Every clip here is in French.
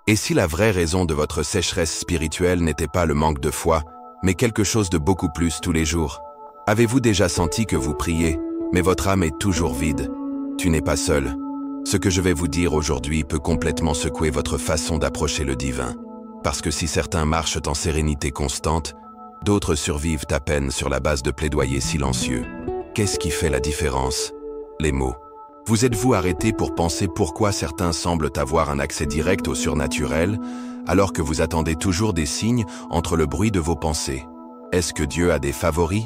Et si la vraie raison de votre sécheresse spirituelle n'était pas le manque de foi, mais quelque chose de beaucoup plus tous les jours? Avez-vous déjà senti que vous priez, mais votre âme est toujours vide? Tu n'es pas seul. Ce que je vais vous dire aujourd'hui peut complètement secouer votre façon d'approcher le divin. Parce que si certains marchent en sérénité constante, d'autres survivent à peine sur la base de plaidoyers silencieux. Qu'est-ce qui fait la différence? Les mots. Vous êtes-vous arrêté pour penser pourquoi certains semblent avoir un accès direct au surnaturel, alors que vous attendez toujours des signes entre le bruit de vos pensées? Est-ce que Dieu a des favoris?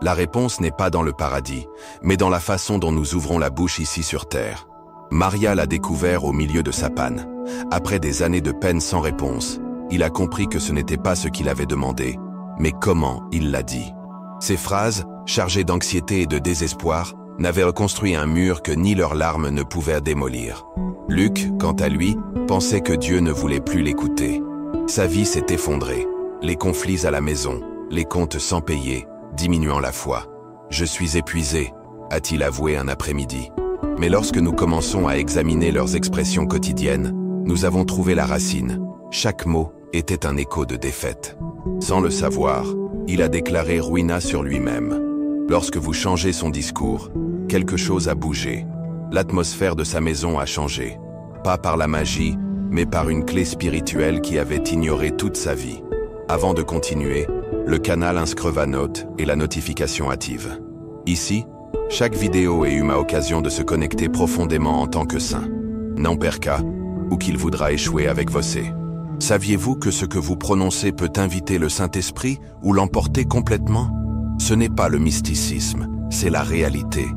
La réponse n'est pas dans le paradis, mais dans la façon dont nous ouvrons la bouche ici sur terre. Maria l'a découvert au milieu de sa panne. Après des années de peine sans réponse, il a compris que ce n'était pas ce qu'il avait demandé, mais comment il l'a dit. Ces phrases, chargées d'anxiété et de désespoir, n'avaient reconstruit un mur que ni leurs larmes ne pouvaient démolir. Luc, quant à lui, pensait que Dieu ne voulait plus l'écouter. Sa vie s'est effondrée. Les conflits à la maison, les comptes sans payer, diminuant la foi. « Je suis épuisé », a-t-il avoué un après-midi. Mais lorsque nous commençons à examiner leurs expressions quotidiennes, nous avons trouvé la racine. Chaque mot était un écho de défaite. Sans le savoir, il a déclaré ruina sur lui-même. Lorsque vous changez son discours, quelque chose a bougé. L'atmosphère de sa maison a changé. Pas par la magie, mais par une clé spirituelle qui avait ignoré toute sa vie. Avant de continuer, le canal inscriva note et la notification active. Ici, chaque vidéo est une occasion de se connecter profondément en tant que saint. Non perca, ou qu'il voudra échouer avec vos C. Saviez-vous que ce que vous prononcez peut inviter le Saint-Esprit ou l'emporter complètement? Ce n'est pas le mysticisme, c'est la réalité.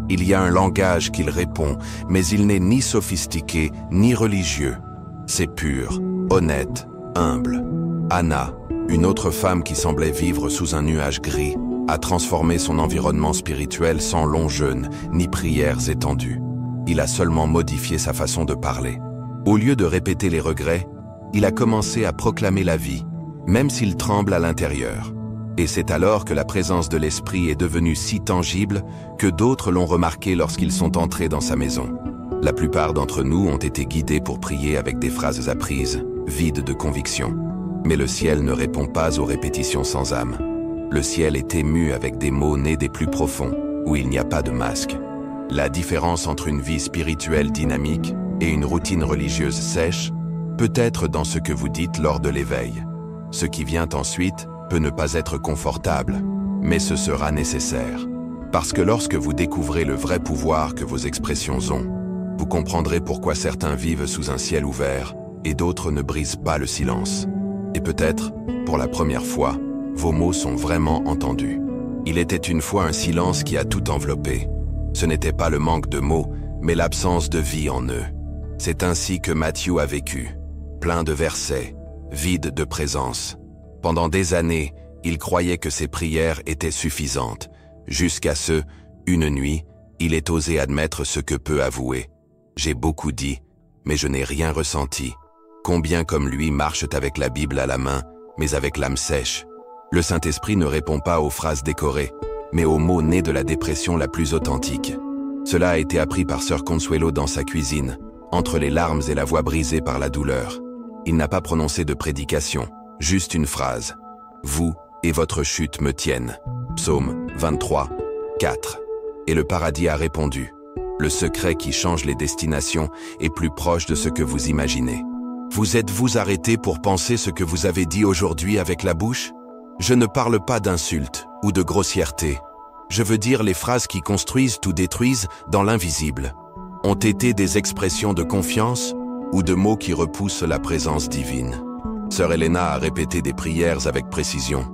Il y a un langage qu'il répond, mais il n'est ni sophistiqué ni religieux. C'est pur, honnête, humble. Anna, une autre femme qui semblait vivre sous un nuage gris, a transformé son environnement spirituel sans long jeûne ni prières étendues. Il a seulement modifié sa façon de parler. Au lieu de répéter les regrets, il a commencé à proclamer la vie, même s'il tremble à l'intérieur. Et c'est alors que la présence de l'Esprit est devenue si tangible que d'autres l'ont remarqué lorsqu'ils sont entrés dans sa maison. La plupart d'entre nous ont été guidés pour prier avec des phrases apprises, vides de conviction. Mais le ciel ne répond pas aux répétitions sans âme. Le ciel est ému avec des mots nés des plus profonds, où il n'y a pas de masque. La différence entre une vie spirituelle dynamique et une routine religieuse sèche peut être dans ce que vous dites lors de l'éveil. Ce qui vient ensuite peut ne pas être confortable, mais ce sera nécessaire. Parce que lorsque vous découvrez le vrai pouvoir que vos expressions ont, vous comprendrez pourquoi certains vivent sous un ciel ouvert et d'autres ne brisent pas le silence. Et peut-être, pour la première fois, vos mots sont vraiment entendus. Il était une fois un silence qui a tout enveloppé. Ce n'était pas le manque de mots, mais l'absence de vie en eux. C'est ainsi que Matthieu a vécu, plein de versets, vide de présence. Pendant des années, il croyait que ses prières étaient suffisantes, jusqu'à ce, une nuit, il ait osé admettre ce que peut avouer. J'ai beaucoup dit, mais je n'ai rien ressenti. Combien comme lui marchent avec la Bible à la main, mais avec l'âme sèche. Le Saint-Esprit ne répond pas aux phrases décorées, mais aux mots nés de la dépression la plus authentique. Cela a été appris par Sœur Consuelo dans sa cuisine, entre les larmes et la voix brisée par la douleur. Il n'a pas prononcé de prédication, juste une phrase. « Vous et votre chute me tiennent » Psaume 23, 4. Et le paradis a répondu. Le secret qui change les destinations est plus proche de ce que vous imaginez. Vous êtes-vous arrêté pour penser ce que vous avez dit aujourd'hui avec la bouche? Je ne parle pas d'insultes ou de grossièreté. Je veux dire les phrases qui construisent ou détruisent dans l'invisible. Ont été des expressions de confiance ou de mots qui repoussent la présence divine. Sœur Helena a répété des prières avec précision,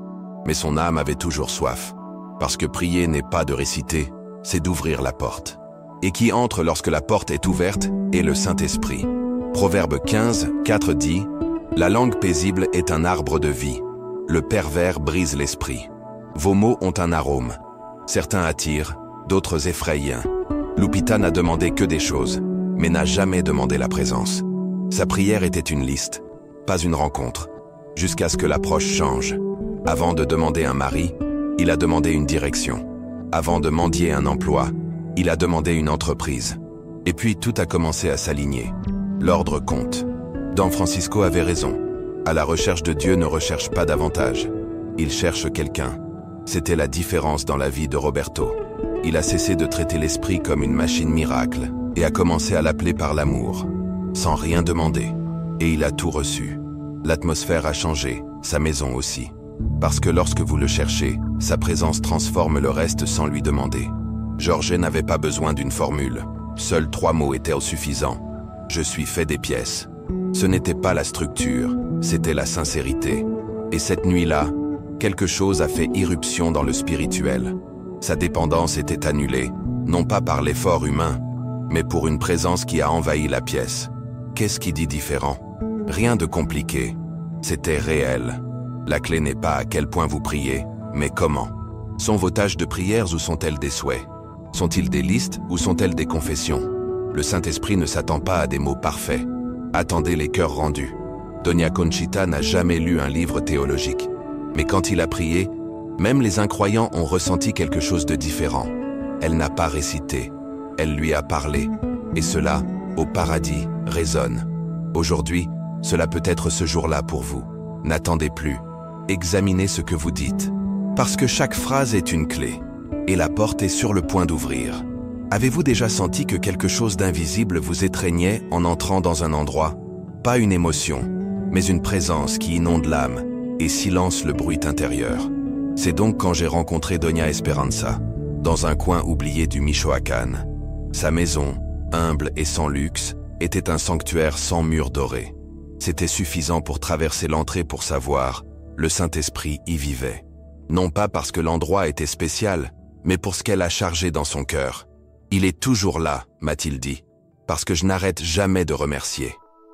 mais son âme avait toujours soif. Parce que prier n'est pas de réciter, c'est d'ouvrir la porte. Et qui entre lorsque la porte est ouverte est le Saint-Esprit. Proverbe 15, 4 dit « La langue paisible est un arbre de vie. Le pervers brise l'esprit. Vos mots ont un arôme. Certains attirent, d'autres effrayent. Lupita n'a demandé que des choses, mais n'a jamais demandé la présence. Sa prière était une liste, pas une rencontre, jusqu'à ce que l'approche change. Avant de demander un mari, il a demandé une direction. Avant de mendier un emploi, il a demandé une entreprise. Et puis tout a commencé à s'aligner. L'ordre compte. Don Francisco avait raison. À la recherche de Dieu ne recherche pas davantage. Il cherche quelqu'un. C'était la différence dans la vie de Roberto. Il a cessé de traiter l'esprit comme une machine miracle et a commencé à l'appeler par l'amour, sans rien demander. Et il a tout reçu. L'atmosphère a changé, sa maison aussi. Parce que lorsque vous le cherchez, sa présence transforme le reste sans lui demander. Jorge n'avait pas besoin d'une formule. Seuls 3 mots étaient suffisants. Je suis fait des pièces. Ce n'était pas la structure, c'était la sincérité. Et cette nuit-là, quelque chose a fait irruption dans le spirituel. Sa dépendance était annulée, non pas par l'effort humain, mais pour une présence qui a envahi la pièce. Qu'est-ce qui dit différent? Rien de compliqué. C'était réel. La clé n'est pas à quel point vous priez, mais comment. Sont vos tâches de prières ou sont-elles des souhaits? Sont-ils des listes ou sont-elles des confessions? Le Saint-Esprit ne s'attend pas à des mots parfaits. Attendez les cœurs rendus. Doña Conchita n'a jamais lu un livre théologique. Mais quand il a prié, même les incroyants ont ressenti quelque chose de différent. Elle n'a pas récité, elle lui a parlé. Et cela, au paradis, résonne. Aujourd'hui, cela peut être ce jour-là pour vous. N'attendez plus. Examinez ce que vous dites. Parce que chaque phrase est une clé. Et la porte est sur le point d'ouvrir. Avez-vous déjà senti que quelque chose d'invisible vous étreignait en entrant dans un endroit? Pas une émotion, mais une présence qui inonde l'âme et silence le bruit intérieur. C'est donc quand j'ai rencontré Doña Esperanza, dans un coin oublié du Michoacán. Sa maison, humble et sans luxe, était un sanctuaire sans murs dorés. C'était suffisant pour traverser l'entrée pour savoir, le Saint-Esprit y vivait. Non pas parce que l'endroit était spécial, mais pour ce qu'elle a chargé dans son cœur. Il est toujours là, m'a-t-il dit, parce que je n'arrête jamais de remercier.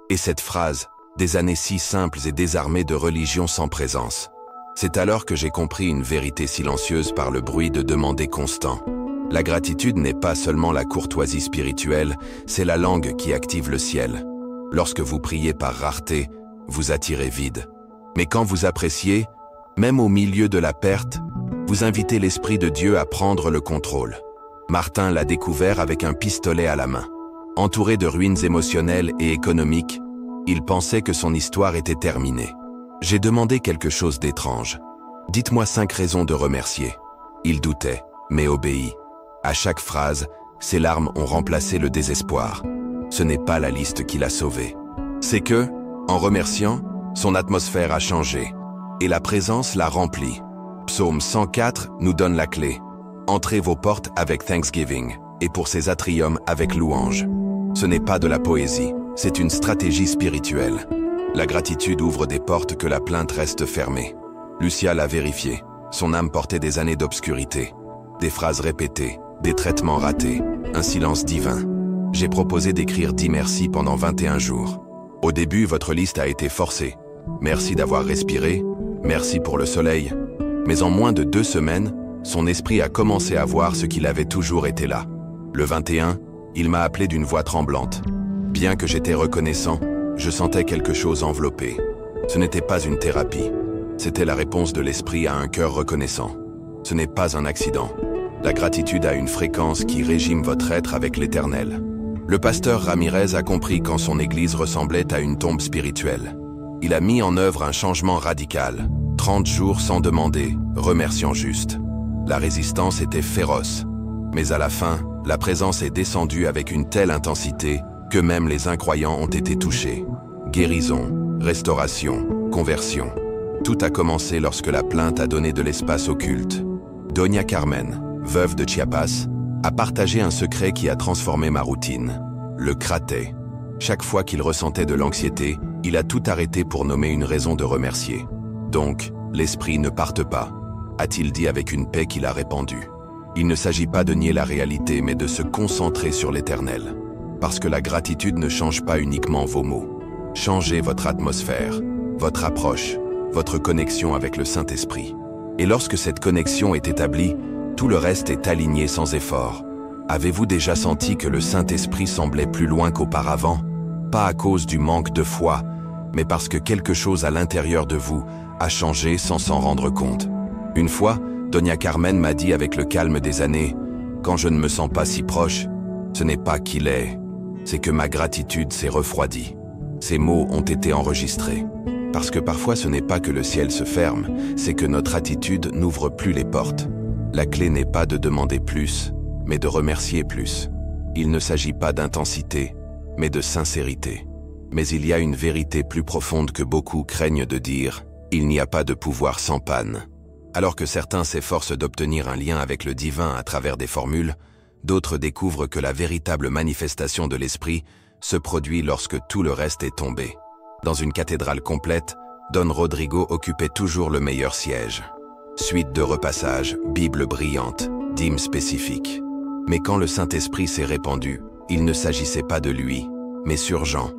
Et cette phrase, des années si simples et désarmées de religion sans présence. C'est alors que j'ai compris une vérité silencieuse par le bruit de demander constant. La gratitude n'est pas seulement la courtoisie spirituelle, c'est la langue qui active le ciel. Lorsque vous priez par rareté, vous attirez vide. Mais quand vous appréciez, même au milieu de la perte, vous invitez l'Esprit de Dieu à prendre le contrôle. Martin l'a découvert avec un pistolet à la main. Entouré de ruines émotionnelles et économiques, il pensait que son histoire était terminée. J'ai demandé quelque chose d'étrange. Dites-moi 5 raisons de remercier. Il doutait, mais obéit. À chaque phrase, ses larmes ont remplacé le désespoir. Ce n'est pas la liste qui l'a sauvé. C'est que, en remerciant, son atmosphère a changé. Et la présence l'a remplie. Psaume 104 nous donne la clé. Entrez vos portes avec Thanksgiving, et pour ses atriums avec louange. Ce n'est pas de la poésie, c'est une stratégie spirituelle. La gratitude ouvre des portes que la plainte reste fermée. Lucia l'a vérifié. Son âme portait des années d'obscurité. Des phrases répétées, des traitements ratés, un silence divin. J'ai proposé d'écrire 10 merci pendant 21 jours. Au début, votre liste a été forcée. Merci d'avoir respiré, merci pour le soleil. Mais en moins de 2 semaines, son esprit a commencé à voir ce qu'il avait toujours été là. Le 21, il m'a appelé d'une voix tremblante. Bien que j'étais reconnaissant, je sentais quelque chose enveloppé. Ce n'était pas une thérapie. C'était la réponse de l'esprit à un cœur reconnaissant. Ce n'est pas un accident. La gratitude a une fréquence qui régime votre être avec l'Éternel. Le pasteur Ramirez a compris quand son église ressemblait à une tombe spirituelle. Il a mis en œuvre un changement radical. 30 jours sans demander, remerciant juste. La résistance était féroce. Mais à la fin, la présence est descendue avec une telle intensité que même les incroyants ont été touchés. Guérison, restauration, conversion. Tout a commencé lorsque la plainte a donné de l'espace au culte. Doña Carmen, veuve de Chiapas, a partagé un secret qui a transformé ma routine. Le craté. Chaque fois qu'il ressentait de l'anxiété, il a tout arrêté pour nommer une raison de remercier. Donc, l'esprit ne parte pas, a-t-il dit avec une paix qu'il a répandue. Il ne s'agit pas de nier la réalité, mais de se concentrer sur l'Éternel. Parce que la gratitude ne change pas uniquement vos mots. Changez votre atmosphère, votre approche, votre connexion avec le Saint-Esprit. Et lorsque cette connexion est établie, tout le reste est aligné sans effort. Avez-vous déjà senti que le Saint-Esprit semblait plus loin qu'auparavant? Pas à cause du manque de foi, mais parce que quelque chose à l'intérieur de vous a changé sans s'en rendre compte. Une fois, Doña Carmen m'a dit avec le calme des années, « Quand je ne me sens pas si proche, ce n'est pas qu'il est, c'est que ma gratitude s'est refroidie. » Ces mots ont été enregistrés. Parce que parfois ce n'est pas que le ciel se ferme, c'est que notre attitude n'ouvre plus les portes. La clé n'est pas de demander plus, mais de remercier plus. Il ne s'agit pas d'intensité, mais de sincérité. Mais il y a une vérité plus profonde que beaucoup craignent de dire, il n'y a pas de pouvoir sans panne. Alors que certains s'efforcent d'obtenir un lien avec le divin à travers des formules, d'autres découvrent que la véritable manifestation de l'esprit se produit lorsque tout le reste est tombé. Dans une cathédrale complète, Don Rodrigo occupait toujours le meilleur siège. Suite de repassages, Bible brillante, dîmes spécifiques. Mais quand le Saint-Esprit s'est répandu, il ne s'agissait pas de lui, mais sur Jean,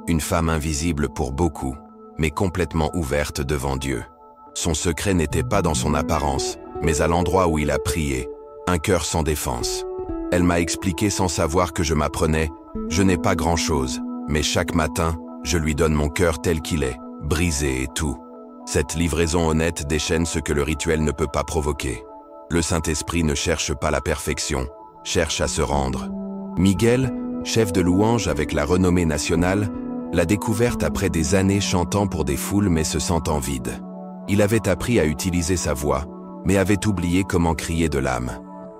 une femme invisible pour beaucoup, mais complètement ouverte devant Dieu. Son secret n'était pas dans son apparence, mais à l'endroit où il a prié, un cœur sans défense. Elle m'a expliqué sans savoir que je m'apprenais, je n'ai pas grand-chose, mais chaque matin, je lui donne mon cœur tel qu'il est, brisé et tout. Cette livraison honnête déchaîne ce que le rituel ne peut pas provoquer. Le Saint-Esprit ne cherche pas la perfection, cherche à se rendre. Miguel, chef de louange avec la renommée nationale, l'a découverte après des années chantant pour des foules mais se sentant vide. Il avait appris à utiliser sa voix, mais avait oublié comment crier de l'âme.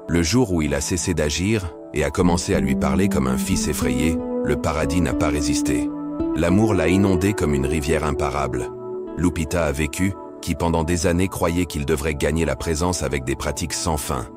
Le jour où il a cessé d'agir et a commencé à lui parler comme un fils effrayé, le paradis n'a pas résisté. L'amour l'a inondé comme une rivière imparable. Lupita a vécu, qui pendant des années croyait qu'il devrait gagner la présence avec des pratiques sans fin.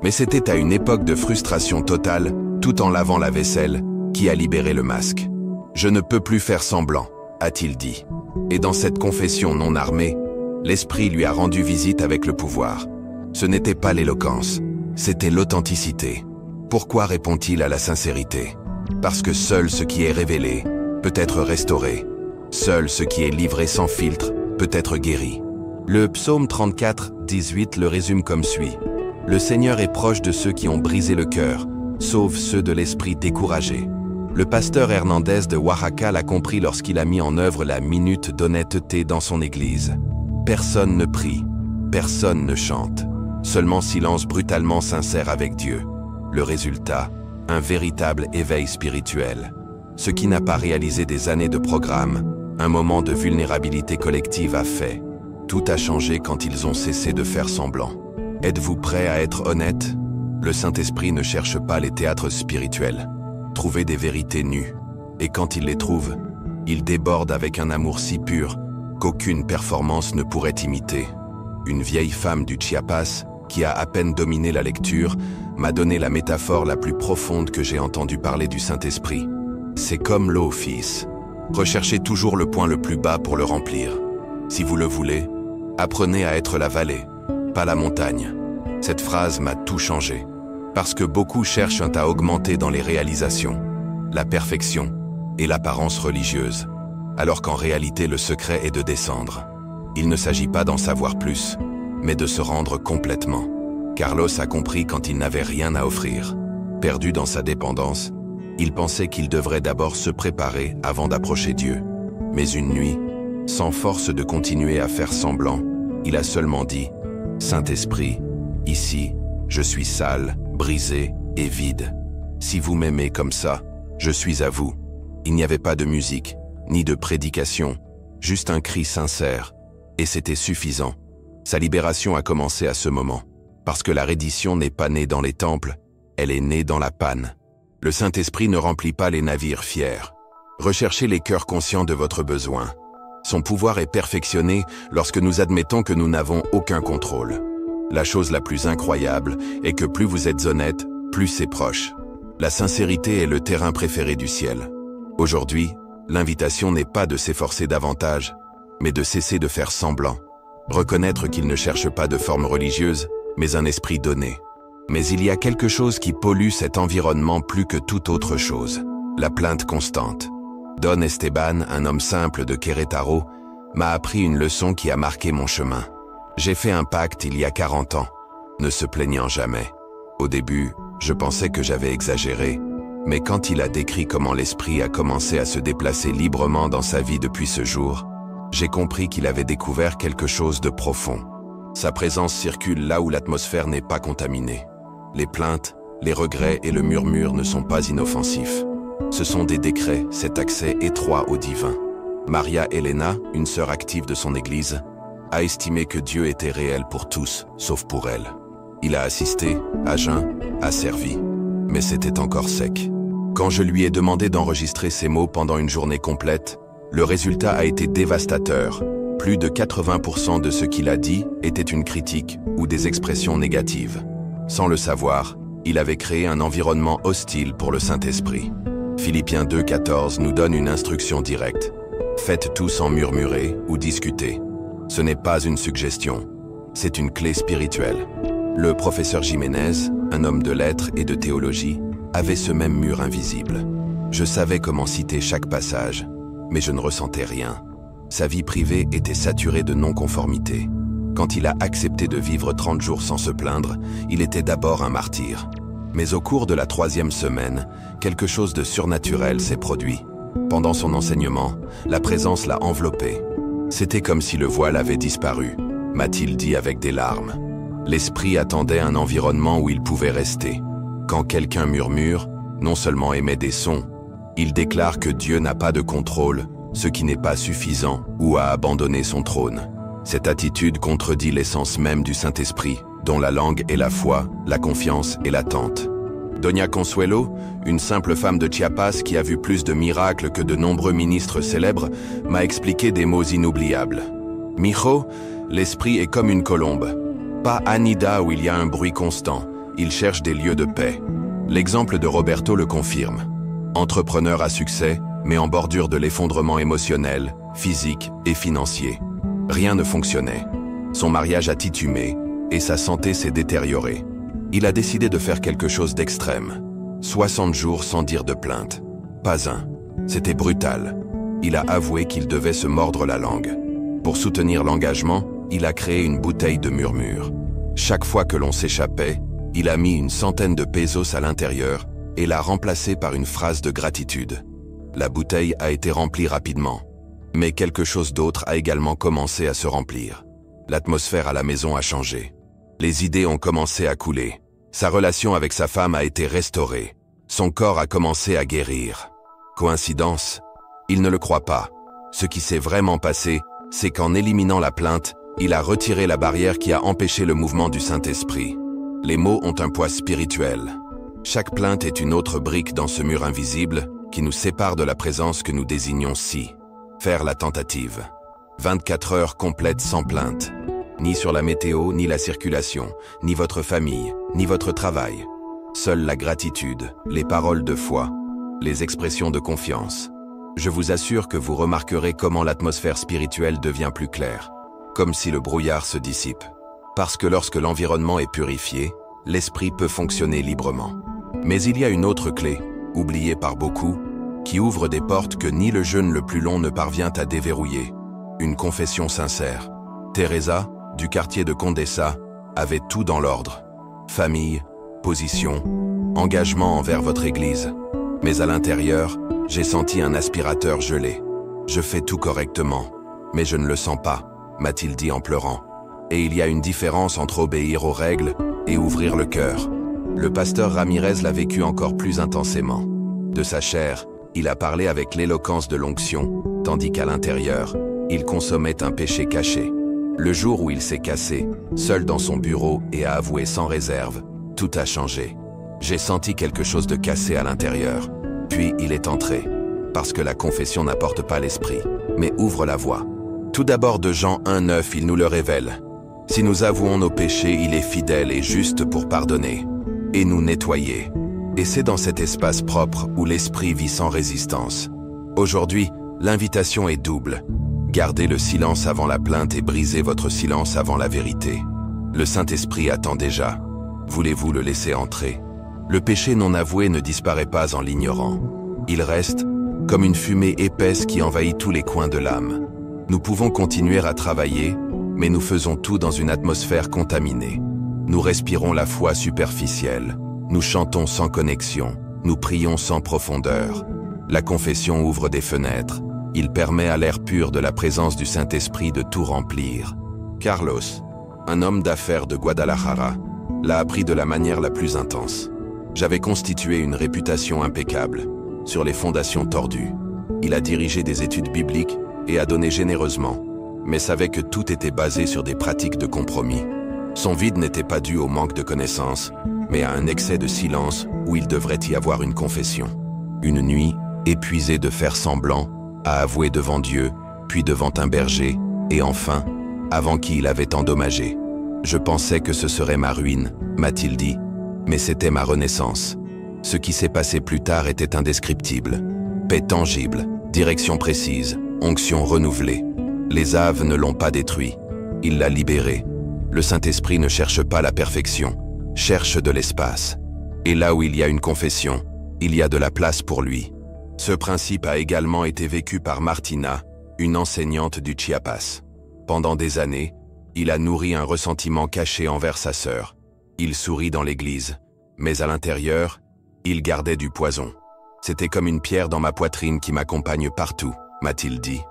Mais c'était à une époque de frustration totale, tout en lavant la vaisselle, qui a libéré le masque. « Je ne peux plus faire semblant », a-t-il dit. Et dans cette confession non armée, l'Esprit lui a rendu visite avec le pouvoir. Ce n'était pas l'éloquence, c'était l'authenticité. Pourquoi répond-il à la sincérité? Parce que seul ce qui est révélé peut être restauré. Seul ce qui est livré sans filtre peut être guéri. Le psaume 34, 18 le résume comme suit. « Le Seigneur est proche de ceux qui ont brisé le cœur, sauf ceux de l'esprit découragé. » Le pasteur Hernandez de Oaxaca l'a compris lorsqu'il a mis en œuvre la minute d'honnêteté dans son église. Personne ne prie, personne ne chante, seulement silence brutalement sincère avec Dieu. Le résultat, un véritable éveil spirituel. Ce qui n'a pas réalisé des années de programme, un moment de vulnérabilité collective a fait. Tout a changé quand ils ont cessé de faire semblant. Êtes-vous prêt à être honnête? Le Saint-Esprit ne cherche pas les théâtres spirituels. Trouver des vérités nues. Et quand il les trouve, il déborde avec un amour si pur qu'aucune performance ne pourrait imiter. Une vieille femme du Chiapas, qui a à peine dominé la lecture, m'a donné la métaphore la plus profonde que j'ai entendu parler du Saint-Esprit. C'est comme l'eau, fils. Recherchez toujours le point le plus bas pour le remplir. Si vous le voulez, apprenez à être la vallée, pas la montagne. Cette phrase m'a tout changé. Parce que beaucoup cherchent à augmenter dans les réalisations, la perfection et l'apparence religieuse, alors qu'en réalité le secret est de descendre. Il ne s'agit pas d'en savoir plus, mais de se rendre complètement. Carlos a compris quand il n'avait rien à offrir. Perdu dans sa dépendance, il pensait qu'il devrait d'abord se préparer avant d'approcher Dieu. Mais une nuit, sans force de continuer à faire semblant, il a seulement dit « Saint-Esprit, ici, je suis sale, brisé et vide. Si vous m'aimez comme ça, je suis à vous. » Il n'y avait pas de musique, ni de prédication, juste un cri sincère. Et c'était suffisant. Sa libération a commencé à ce moment. Parce que la reddition n'est pas née dans les temples, elle est née dans la panne. Le Saint-Esprit ne remplit pas les navires fiers. Recherchez les cœurs conscients de votre besoin. Son pouvoir est perfectionné lorsque nous admettons que nous n'avons aucun contrôle. La chose la plus incroyable est que plus vous êtes honnête, plus c'est proche. La sincérité est le terrain préféré du ciel. Aujourd'hui, l'invitation n'est pas de s'efforcer davantage, mais de cesser de faire semblant. Reconnaître qu'il ne cherche pas de forme religieuse, mais un esprit donné. Mais il y a quelque chose qui pollue cet environnement plus que toute autre chose, la plainte constante. Don Esteban, un homme simple de Querétaro, m'a appris une leçon qui a marqué mon chemin. J'ai fait un pacte il y a 40 ans, ne se plaignant jamais. Au début, je pensais que j'avais exagéré, mais quand il a décrit comment l'esprit a commencé à se déplacer librement dans sa vie depuis ce jour, j'ai compris qu'il avait découvert quelque chose de profond. Sa présence circule là où l'atmosphère n'est pas contaminée. Les plaintes, les regrets et le murmure ne sont pas inoffensifs. Ce sont des décrets, cet accès étroit au divin. Maria Elena, une sœur active de son église, a estimé que Dieu était réel pour tous, sauf pour elle. Il a assisté, a jeûné, a servi. Mais c'était encore sec. Quand je lui ai demandé d'enregistrer ces mots pendant une journée complète, le résultat a été dévastateur. Plus de 80% de ce qu'il a dit était une critique ou des expressions négatives. Sans le savoir, il avait créé un environnement hostile pour le Saint-Esprit. Philippiens 2,14 nous donne une instruction directe. Faites tout sans murmurer ou discuter. Ce n'est pas une suggestion, c'est une clé spirituelle. Le professeur Jiménez, un homme de lettres et de théologie, avait ce même mur invisible. Je savais comment citer chaque passage, mais je ne ressentais rien. Sa vie privée était saturée de non-conformité. Quand il a accepté de vivre 30 jours sans se plaindre, il était d'abord un martyr. Mais au cours de la 3e semaine, quelque chose de surnaturel s'est produit. Pendant son enseignement, la présence l'a enveloppé. C'était comme si le voile avait disparu, m'a-t-il dit avec des larmes. L'esprit attendait un environnement où il pouvait rester. Quand quelqu'un murmure, non seulement émet des sons, il déclare que Dieu n'a pas de contrôle, ce qui n'est pas suffisant, ou a abandonné son trône. Cette attitude contredit l'essence même du Saint-Esprit, dont la langue est la foi, la confiance et l'attente. Doña Consuelo, une simple femme de Chiapas qui a vu plus de miracles que de nombreux ministres célèbres, m'a expliqué des mots inoubliables. Mijo, l'esprit est comme une colombe. Pas anida où il y a un bruit constant, il cherche des lieux de paix. L'exemple de Roberto le confirme. Entrepreneur à succès, mais en bordure de l'effondrement émotionnel, physique et financier. Rien ne fonctionnait. Son mariage a titumé et sa santé s'est détériorée. Il a décidé de faire quelque chose d'extrême. 60 jours sans dire de plainte. Pas un. C'était brutal. Il a avoué qu'il devait se mordre la langue. Pour soutenir l'engagement, il a créé une bouteille de murmures. Chaque fois que l'on s'échappait, il a mis une centaine de pesos à l'intérieur et l'a remplacée par une phrase de gratitude. La bouteille a été remplie rapidement. Mais quelque chose d'autre a également commencé à se remplir. L'atmosphère à la maison a changé. Les idées ont commencé à couler. Sa relation avec sa femme a été restaurée. Son corps a commencé à guérir. Coïncidence? Il ne le croit pas. Ce qui s'est vraiment passé, c'est qu'en éliminant la plainte, il a retiré la barrière qui a empêché le mouvement du Saint-Esprit. Les mots ont un poids spirituel. Chaque plainte est une autre brique dans ce mur invisible qui nous sépare de la présence que nous désignons si. Faire la tentative. 24 heures complètes sans plainte. Ni sur la météo, ni la circulation, ni votre famille, ni votre travail. Seule la gratitude, les paroles de foi, les expressions de confiance. Je vous assure que vous remarquerez comment l'atmosphère spirituelle devient plus claire, comme si le brouillard se dissipe. Parce que lorsque l'environnement est purifié, l'esprit peut fonctionner librement. Mais il y a une autre clé, oubliée par beaucoup, qui ouvre des portes que ni le jeûne le plus long ne parvient à déverrouiller. Une confession sincère. Teresa, du quartier de Condessa, avait tout dans l'ordre. Famille, position, engagement envers votre église. Mais à l'intérieur, j'ai senti un aspirateur gelé. Je fais tout correctement, mais je ne le sens pas, m'a-t-il dit en pleurant. Et il y a une différence entre obéir aux règles et ouvrir le cœur. Le pasteur Ramirez l'a vécu encore plus intensément. De sa chair, il a parlé avec l'éloquence de l'onction, tandis qu'à l'intérieur, il consommait un péché caché. Le jour où il s'est cassé, seul dans son bureau et a avoué sans réserve, tout a changé. J'ai senti quelque chose de cassé à l'intérieur. Puis il est entré, parce que la confession n'apporte pas l'esprit, mais ouvre la voie. Tout d'abord de Jean 1,9, il nous le révèle. Si nous avouons nos péchés, il est fidèle et juste pour pardonner, et nous nettoyer. Et c'est dans cet espace propre où l'esprit vit sans résistance. Aujourd'hui, l'invitation est double. Gardez le silence avant la plainte et brisez votre silence avant la vérité. Le Saint-Esprit attend déjà. Voulez-vous le laisser entrer? Le péché non avoué ne disparaît pas en l'ignorant. Il reste comme une fumée épaisse qui envahit tous les coins de l'âme. Nous pouvons continuer à travailler, mais nous faisons tout dans une atmosphère contaminée. Nous respirons la foi superficielle. Nous chantons sans connexion. Nous prions sans profondeur. La confession ouvre des fenêtres. Il permet à l'air pur de la présence du Saint-Esprit de tout remplir. Carlos, un homme d'affaires de Guadalajara, l'a appris de la manière la plus intense. J'avais constitué une réputation impeccable. sur les fondations tordues. Il a dirigé des études bibliques et a donné généreusement, mais savait que tout était basé sur des pratiques de compromis. Son vide n'était pas dû au manque de connaissances, mais à un excès de silence où il devrait y avoir une confession. Une nuit, épuisé de faire semblant, a avoué devant Dieu, puis devant un berger, et enfin, avant qui il avait endommagé. « Je pensais que ce serait ma ruine, m'a-t-il dit, mais c'était ma renaissance. Ce qui s'est passé plus tard était indescriptible. Paix tangible, direction précise, onction renouvelée. Les Aves ne l'ont pas détruit, il l'a libéré. Le Saint-Esprit ne cherche pas la perfection, cherche de l'espace. Et là où il y a une confession, il y a de la place pour lui. » Ce principe a également été vécu par Martina, une enseignante du Chiapas. Pendant des années, il a nourri un ressentiment caché envers sa sœur. Il sourit dans l'église, mais à l'intérieur, il gardait du poison. « C'était comme une pierre dans ma poitrine qui m'accompagne partout », m'a-t-il dit.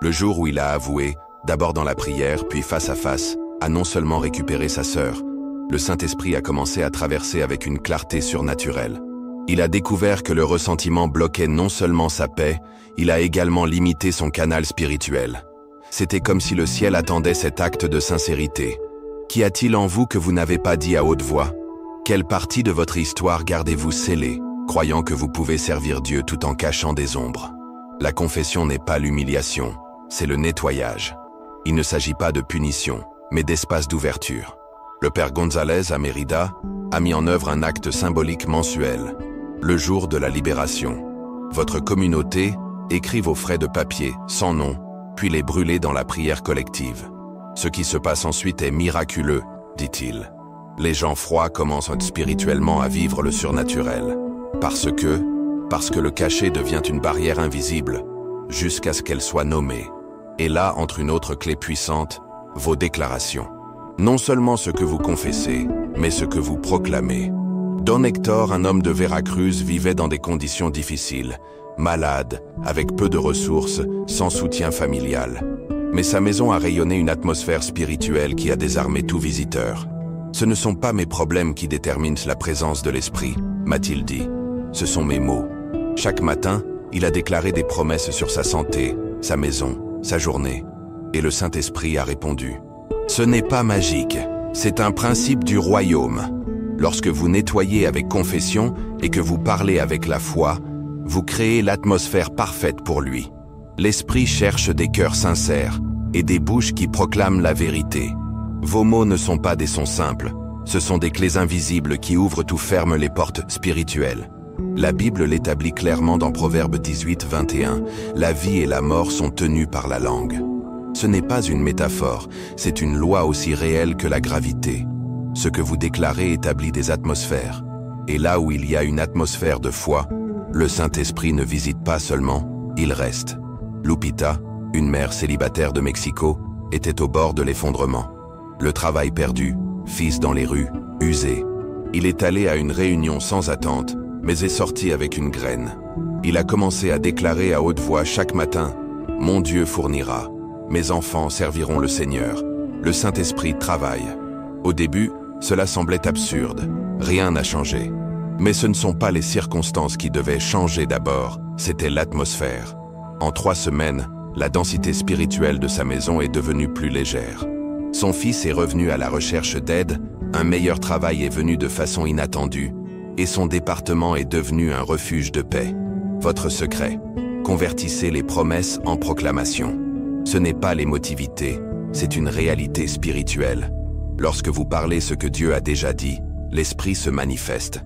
Le jour où il a avoué, d'abord dans la prière, puis face à face, a non seulement récupéré sa sœur, le Saint-Esprit a commencé à traverser avec une clarté surnaturelle. Il a découvert que le ressentiment bloquait non seulement sa paix, il a également limité son canal spirituel. C'était comme si le ciel attendait cet acte de sincérité. Qu'y a-t-il en vous que vous n'avez pas dit à haute voix? Quelle partie de votre histoire gardez-vous scellée, croyant que vous pouvez servir Dieu tout en cachant des ombres? La confession n'est pas l'humiliation, c'est le nettoyage. Il ne s'agit pas de punition, mais d'espace d'ouverture. Le Père González à Mérida a mis en œuvre un acte symbolique mensuel. Le jour de la libération. Votre communauté écrit vos frais de papier, sans nom, puis les brûler dans la prière collective. Ce qui se passe ensuite est miraculeux, dit-il. Les gens froids commencent spirituellement à vivre le surnaturel. Parce que le cachet devient une barrière invisible, jusqu'à ce qu'elle soit nommée. Et là entre une autre clé puissante, vos déclarations. Non seulement ce que vous confessez, mais ce que vous proclamez. Don Hector, un homme de Veracruz, vivait dans des conditions difficiles, malade, avec peu de ressources, sans soutien familial. Mais sa maison a rayonné une atmosphère spirituelle qui a désarmé tout visiteur. « Ce ne sont pas mes problèmes qui déterminent la présence de l'Esprit, m'a-t-il dit. Ce sont mes mots. » Chaque matin, il a déclaré des promesses sur sa santé, sa maison, sa journée. Et le Saint-Esprit a répondu. « Ce n'est pas magique, c'est un principe du royaume. » Lorsque vous nettoyez avec confession et que vous parlez avec la foi, vous créez l'atmosphère parfaite pour lui. L'Esprit cherche des cœurs sincères et des bouches qui proclament la vérité. Vos mots ne sont pas des sons simples, ce sont des clés invisibles qui ouvrent ou ferment les portes spirituelles. La Bible l'établit clairement dans Proverbe 18, 21. La vie et la mort sont tenues par la langue. Ce n'est pas une métaphore, c'est une loi aussi réelle que la gravité. Ce que vous déclarez établit des atmosphères. Et là où il y a une atmosphère de foi, le Saint-Esprit ne visite pas seulement, il reste. Lupita, une mère célibataire de Mexico, était au bord de l'effondrement. Le travail perdu, fils dans les rues, usé. Il est allé à une réunion sans attente, mais est sorti avec une graine. Il a commencé à déclarer à haute voix chaque matin « Mon Dieu fournira, mes enfants serviront le Seigneur, le Saint-Esprit travaille. » Au début, cela semblait absurde, rien n'a changé. Mais ce ne sont pas les circonstances qui devaient changer d'abord, c'était l'atmosphère. En 3 semaines, la densité spirituelle de sa maison est devenue plus légère. Son fils est revenu à la recherche d'aide, un meilleur travail est venu de façon inattendue, et son département est devenu un refuge de paix. Votre secret, convertissez les promesses en proclamations. Ce n'est pas l'émotivité, c'est une réalité spirituelle. Lorsque vous parlez ce que Dieu a déjà dit, l'Esprit se manifeste.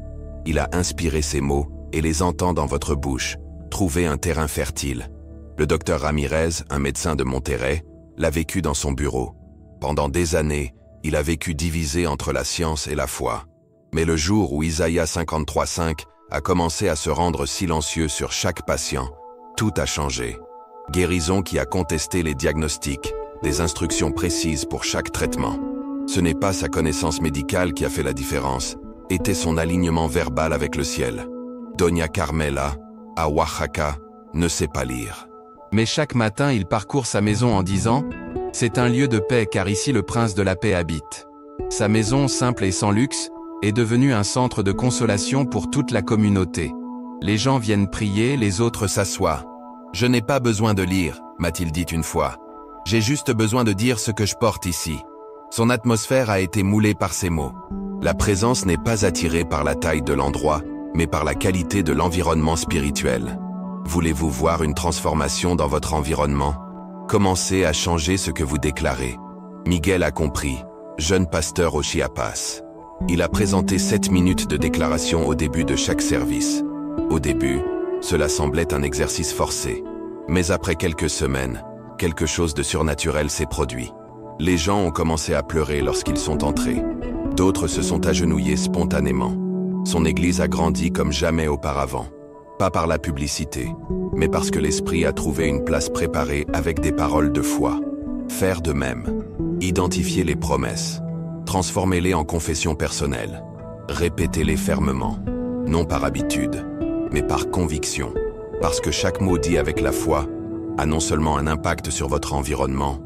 Il a inspiré ces mots et les entend dans votre bouche. Trouvez un terrain fertile. Le docteur Ramirez, un médecin de Monterrey, l'a vécu dans son bureau. Pendant des années, il a vécu divisé entre la science et la foi. Mais le jour où Isaïe 53,5 a commencé à se rendre silencieux sur chaque patient, tout a changé. Guérison qui a contesté les diagnostics, des instructions précises pour chaque traitement. Ce n'est pas sa connaissance médicale qui a fait la différence, était son alignement verbal avec le ciel. Doña Carmela, à Oaxaca, ne sait pas lire. Mais chaque matin, il parcourt sa maison en disant « C'est un lieu de paix car ici le prince de la paix habite ». Sa maison, simple et sans luxe, est devenue un centre de consolation pour toute la communauté. Les gens viennent prier, les autres s'assoient. Je n'ai pas besoin de lire, m'a-t-il dit une fois. J'ai juste besoin de dire ce que je porte ici. Son atmosphère a été moulée par ces mots. La présence n'est pas attirée par la taille de l'endroit, mais par la qualité de l'environnement spirituel. Voulez-vous voir une transformation dans votre environnement? Commencez à changer ce que vous déclarez. Miguel a compris, jeune pasteur au Chiapas. Il a présenté 7 minutes de déclaration au début de chaque service. Au début, cela semblait un exercice forcé. Mais après quelques semaines, quelque chose de surnaturel s'est produit. Les gens ont commencé à pleurer lorsqu'ils sont entrés. D'autres se sont agenouillés spontanément. Son église a grandi comme jamais auparavant. Pas par la publicité, mais parce que l'Esprit a trouvé une place préparée avec des paroles de foi. Faire de même. Identifier les promesses. Transformez-les en confession personnelle. Répétez-les fermement. Non par habitude, mais par conviction. Parce que chaque mot dit avec la foi a non seulement un impact sur votre environnement,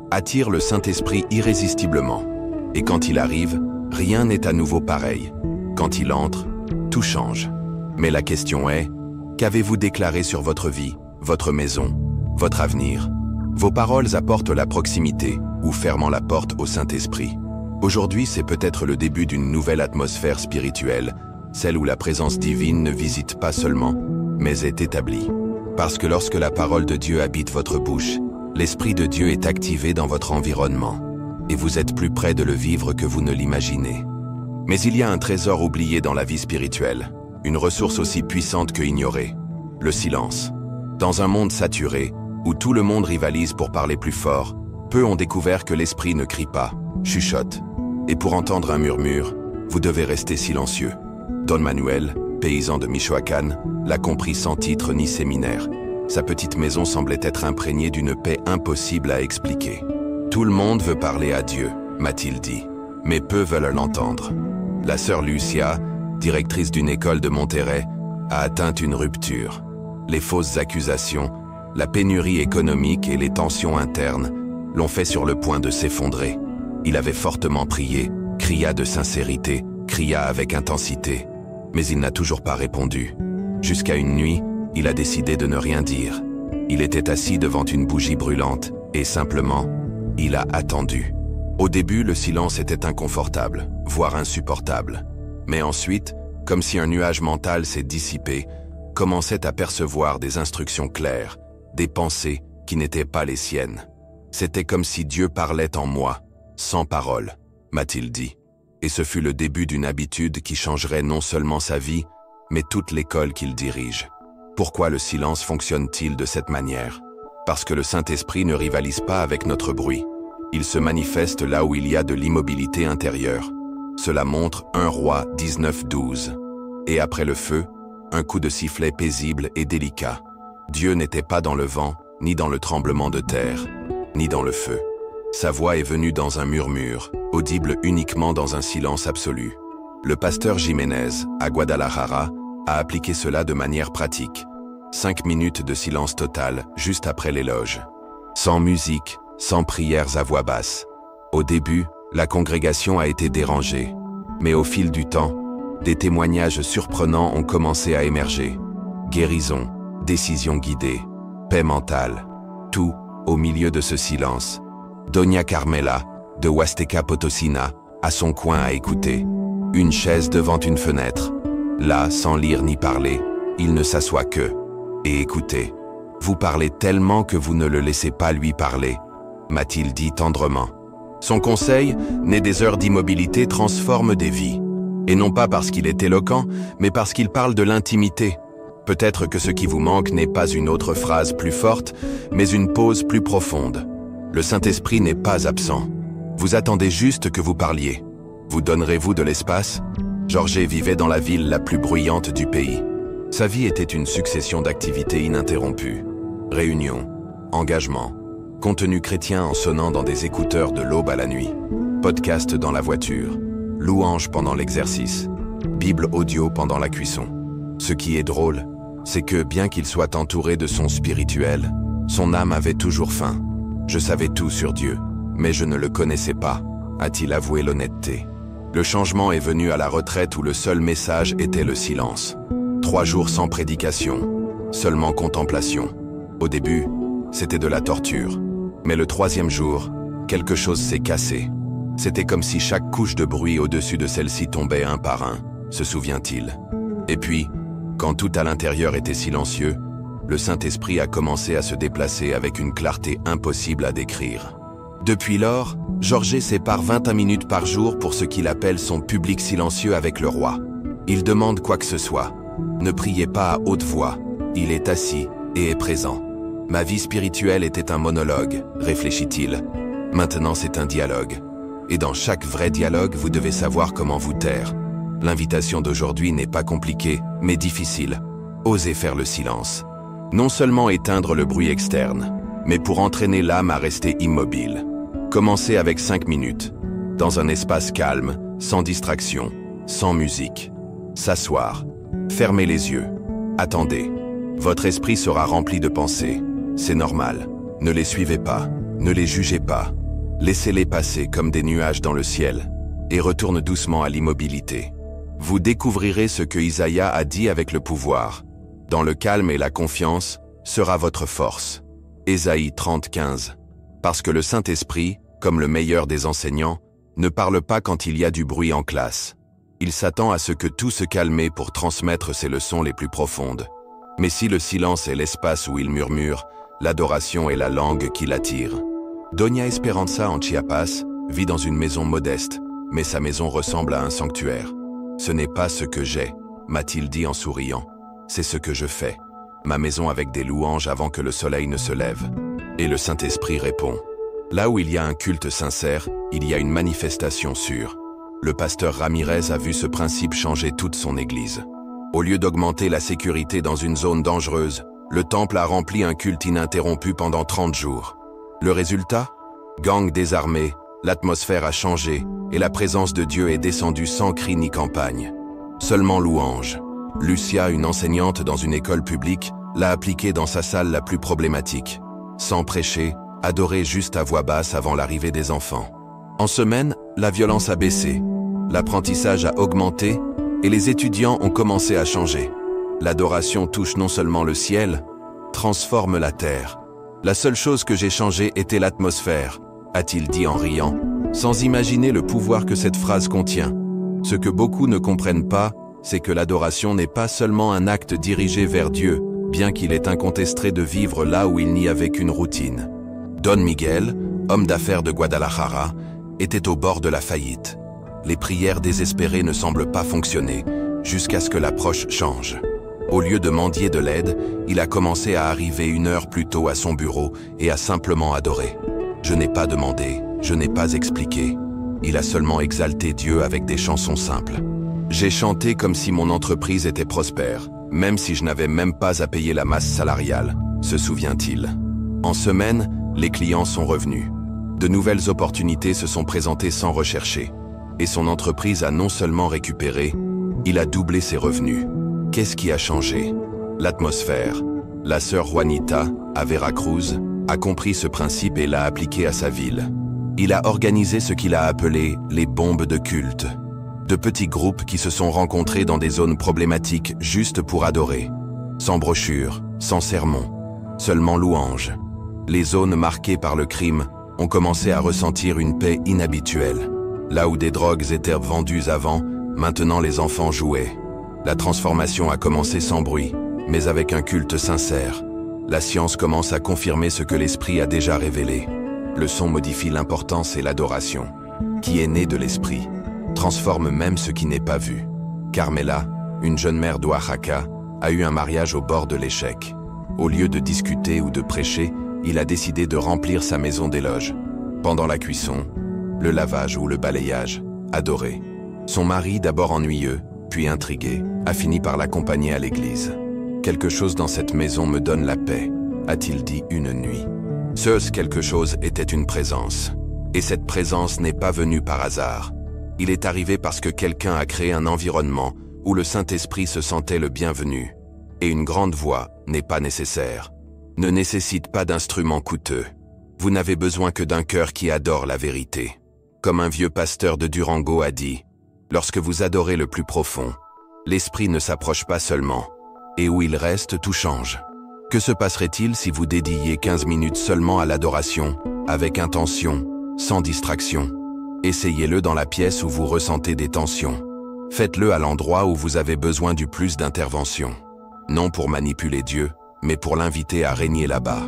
attire le Saint-Esprit irrésistiblement. Et quand il arrive, rien n'est à nouveau pareil. Quand il entre, tout change. Mais la question est, qu'avez-vous déclaré sur votre vie, votre maison, votre avenir? Vos paroles apportent la proximité ou ferment la porte au Saint-Esprit. Aujourd'hui, c'est peut-être le début d'une nouvelle atmosphère spirituelle, celle où la présence divine ne visite pas seulement, mais est établie. Parce que lorsque la parole de Dieu habite votre bouche, l'Esprit de Dieu est activé dans votre environnement, et vous êtes plus près de le vivre que vous ne l'imaginez. Mais il y a un trésor oublié dans la vie spirituelle, une ressource aussi puissante que ignorée, le silence. Dans un monde saturé, où tout le monde rivalise pour parler plus fort, peu ont découvert que l'Esprit ne crie pas, chuchote. Et pour entendre un murmure, vous devez rester silencieux. Don Manuel, paysan de Michoacán, l'a compris sans titre ni séminaire. Sa petite maison semblait être imprégnée d'une paix impossible à expliquer. Tout le monde veut parler à Dieu, m'a-t-il dit, mais peu veulent l'entendre. La sœur Lucia, directrice d'une école de Monterrey, a atteint une rupture. Les fausses accusations, la pénurie économique et les tensions internes l'ont fait sur le point de s'effondrer. Il avait fortement prié, cria de sincérité, cria avec intensité, mais il n'a toujours pas répondu. Jusqu'à une nuit, il a décidé de ne rien dire. Il était assis devant une bougie brûlante et simplement, il a attendu. Au début, le silence était inconfortable, voire insupportable. Mais ensuite, comme si un nuage mental s'est dissipé, commençait à percevoir des instructions claires, des pensées qui n'étaient pas les siennes. C'était comme si Dieu parlait en moi, sans parole, m'a-t-il dit. Et ce fut le début d'une habitude qui changerait non seulement sa vie, mais toute l'école qu'il dirige. Pourquoi le silence fonctionne-t-il de cette manière? Parce que le Saint-Esprit ne rivalise pas avec notre bruit. Il se manifeste là où il y a de l'immobilité intérieure. Cela montre 1 Roi 19:12. Et après le feu, un coup de sifflet paisible et délicat. Dieu n'était pas dans le vent, ni dans le tremblement de terre, ni dans le feu. Sa voix est venue dans un murmure, audible uniquement dans un silence absolu. Le pasteur Jiménez, à Guadalajara, a appliqué cela de manière pratique. 5 minutes de silence total, juste après l'éloge. Sans musique, sans prières à voix basse. Au début, la congrégation a été dérangée. Mais au fil du temps, des témoignages surprenants ont commencé à émerger. Guérison, décision guidée, paix mentale. Tout, au milieu de ce silence. Doña Carmela, de Huasteca Potosina, à son coin à écouter. Une chaise devant une fenêtre. Là, sans lire ni parler, il ne s'assoit que. Et écoutez. Vous parlez tellement que vous ne le laissez pas lui parler, m'a-t-il dit tendrement. Son conseil, né des heures d'immobilité, transforme des vies. Et non pas parce qu'il est éloquent, mais parce qu'il parle de l'intimité. Peut-être que ce qui vous manque n'est pas une autre phrase plus forte, mais une pause plus profonde. Le Saint-Esprit n'est pas absent. Vous attendez juste que vous parliez. Vous donnerez-vous de l'espace? Jorge vivait dans la ville la plus bruyante du pays. Sa vie était une succession d'activités ininterrompues. Réunions, engagements, contenu chrétien en sonnant dans des écouteurs de l'aube à la nuit, podcast dans la voiture, louanges pendant l'exercice, Bible audio pendant la cuisson. Ce qui est drôle, c'est que bien qu'il soit entouré de son spirituel, son âme avait toujours faim. Je savais tout sur Dieu, mais je ne le connaissais pas, a-t-il avoué l'honnêteté. Le changement est venu à la retraite où le seul message était le silence. 3 jours sans prédication, seulement contemplation. Au début, c'était de la torture. Mais le 3e jour, quelque chose s'est cassé. C'était comme si chaque couche de bruit au-dessus de celle-ci tombait un par un, se souvient-il. Et puis, quand tout à l'intérieur était silencieux, le Saint-Esprit a commencé à se déplacer avec une clarté impossible à décrire. Depuis lors, Jorge sépare 21 minutes par jour pour ce qu'il appelle son public silencieux avec le roi. Il demande quoi que ce soit. Ne priez pas à haute voix. Il est assis et est présent. Ma vie spirituelle était un monologue, réfléchit-il. Maintenant c'est un dialogue. Et dans chaque vrai dialogue, vous devez savoir comment vous taire. L'invitation d'aujourd'hui n'est pas compliquée, mais difficile. Osez faire le silence. Non seulement éteindre le bruit externe, mais pour entraîner l'âme à rester immobile. Commencez avec 5 minutes, dans un espace calme, sans distraction, sans musique. S'asseoir, fermez les yeux, attendez. Votre esprit sera rempli de pensées. C'est normal. Ne les suivez pas, ne les jugez pas. Laissez-les passer comme des nuages dans le ciel et retourne doucement à l'immobilité. Vous découvrirez ce que Isaïe a dit avec le pouvoir. Dans le calme et la confiance sera votre force. Ésaïe 30:15. Parce que le Saint-Esprit, comme le meilleur des enseignants, ne parle pas quand il y a du bruit en classe. Il s'attend à ce que tout se calme pour transmettre ses leçons les plus profondes. Mais si le silence est l'espace où il murmure, l'adoration est la langue qui l'attire. Doña Esperanza en Chiapas vit dans une maison modeste, mais sa maison ressemble à un sanctuaire. Ce n'est pas ce que j'ai, m'a-t-il dit en souriant. C'est ce que je fais. Ma maison avec des louanges avant que le soleil ne se lève. Et le Saint-Esprit répond. Là où il y a un culte sincère, il y a une manifestation sûre. Le pasteur Ramirez a vu ce principe changer toute son église. Au lieu d'augmenter la sécurité dans une zone dangereuse, le temple a rempli un culte ininterrompu pendant 30 jours. Le résultat? Gang désarmé, l'atmosphère a changé et la présence de Dieu est descendue sans cri ni campagne. Seulement louange. Lucia, une enseignante dans une école publique, l'a appliqué dans sa salle la plus problématique. Sans prêcher, adorer juste à voix basse avant l'arrivée des enfants. En semaine, la violence a baissé, l'apprentissage a augmenté et les étudiants ont commencé à changer. L'adoration touche non seulement le ciel, transforme la terre. La seule chose que j'ai changée était l'atmosphère, a-t-il dit en riant, sans imaginer le pouvoir que cette phrase contient. Ce que beaucoup ne comprennent pas, c'est que l'adoration n'est pas seulement un acte dirigé vers Dieu, bien qu'il est incontesté de vivre là où il n'y avait qu'une routine. Don Miguel, homme d'affaires de Guadalajara, était au bord de la faillite. Les prières désespérées ne semblent pas fonctionner, jusqu'à ce que l'approche change. Au lieu de mendier de l'aide, il a commencé à arriver 1 heure plus tôt à son bureau et à simplement adorer. Je n'ai pas demandé, je n'ai pas expliqué. Il a seulement exalté Dieu avec des chansons simples. J'ai chanté comme si mon entreprise était prospère, même si je n'avais même pas à payer la masse salariale, se souvient-il. En semaine, les clients sont revenus. De nouvelles opportunités se sont présentées sans rechercher. Et son entreprise a non seulement récupéré, il a doublé ses revenus. Qu'est-ce qui a changé? L'atmosphère. La sœur Juanita, à Veracruz, a compris ce principe et l'a appliqué à sa ville. Il a organisé ce qu'il a appelé les bombes de culte. De petits groupes qui se sont rencontrés dans des zones problématiques juste pour adorer. Sans brochure, sans sermon, seulement louange. Les zones marquées par le crime ont commencé à ressentir une paix inhabituelle. Là où des drogues étaient vendues avant, maintenant les enfants jouaient. La transformation a commencé sans bruit, mais avec un culte sincère. La science commence à confirmer ce que l'esprit a déjà révélé. Le son modifie l'importance et l'adoration, qui est née de l'esprit, transforme même ce qui n'est pas vu. Carmela, une jeune mère d'Oaxaca, a eu un mariage au bord de l'échec. Au lieu de discuter ou de prêcher, il a décidé de remplir sa maison d'éloges. Pendant la cuisson, le lavage ou le balayage, adorer. Son mari, d'abord ennuyeux, puis intrigué, a fini par l'accompagner à l'église. Quelque chose dans cette maison me donne la paix, a-t-il dit une nuit. Ce quelque chose était une présence. Et cette présence n'est pas venue par hasard. Il est arrivé parce que quelqu'un a créé un environnement où le Saint-Esprit se sentait le bienvenu. Et une grande voix n'est pas nécessaire. Ne nécessite pas d'instruments coûteux. Vous n'avez besoin que d'un cœur qui adore la vérité. Comme un vieux pasteur de Durango a dit, lorsque vous adorez le plus profond, l'Esprit ne s'approche pas seulement, Et où il reste, tout change. Que se passerait-il si vous dédiiez 15 minutes seulement à l'adoration, avec intention, sans distraction? Essayez-le dans la pièce où vous ressentez des tensions. Faites-le à l'endroit où vous avez besoin du plus d'intervention. Non pour manipuler Dieu, mais pour l'inviter à régner là-bas.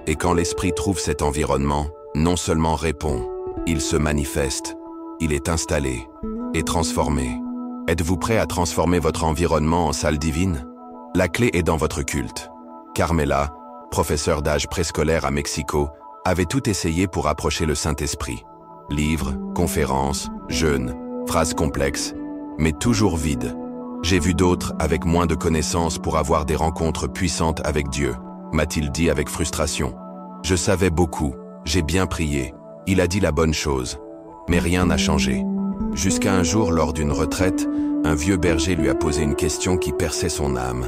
Et quand l'Esprit trouve cet environnement, non seulement répond, il se manifeste, il est installé et transformé. Êtes-vous prêt à transformer votre environnement en salle divine? La clé est dans votre culte. Carmela, professeure d'âge préscolaire à Mexico, avait tout essayé pour approcher le Saint-Esprit. Livres, conférences, jeûnes, phrases complexes, mais toujours vides. J'ai vu d'autres avec moins de connaissances pour avoir des rencontres puissantes avec Dieu, m'a-t-il dit avec frustration. Je savais beaucoup, j'ai bien prié, il a dit la bonne chose, mais rien n'a changé. Jusqu'à un jour, lors d'une retraite, un vieux berger lui a posé une question qui perçait son âme.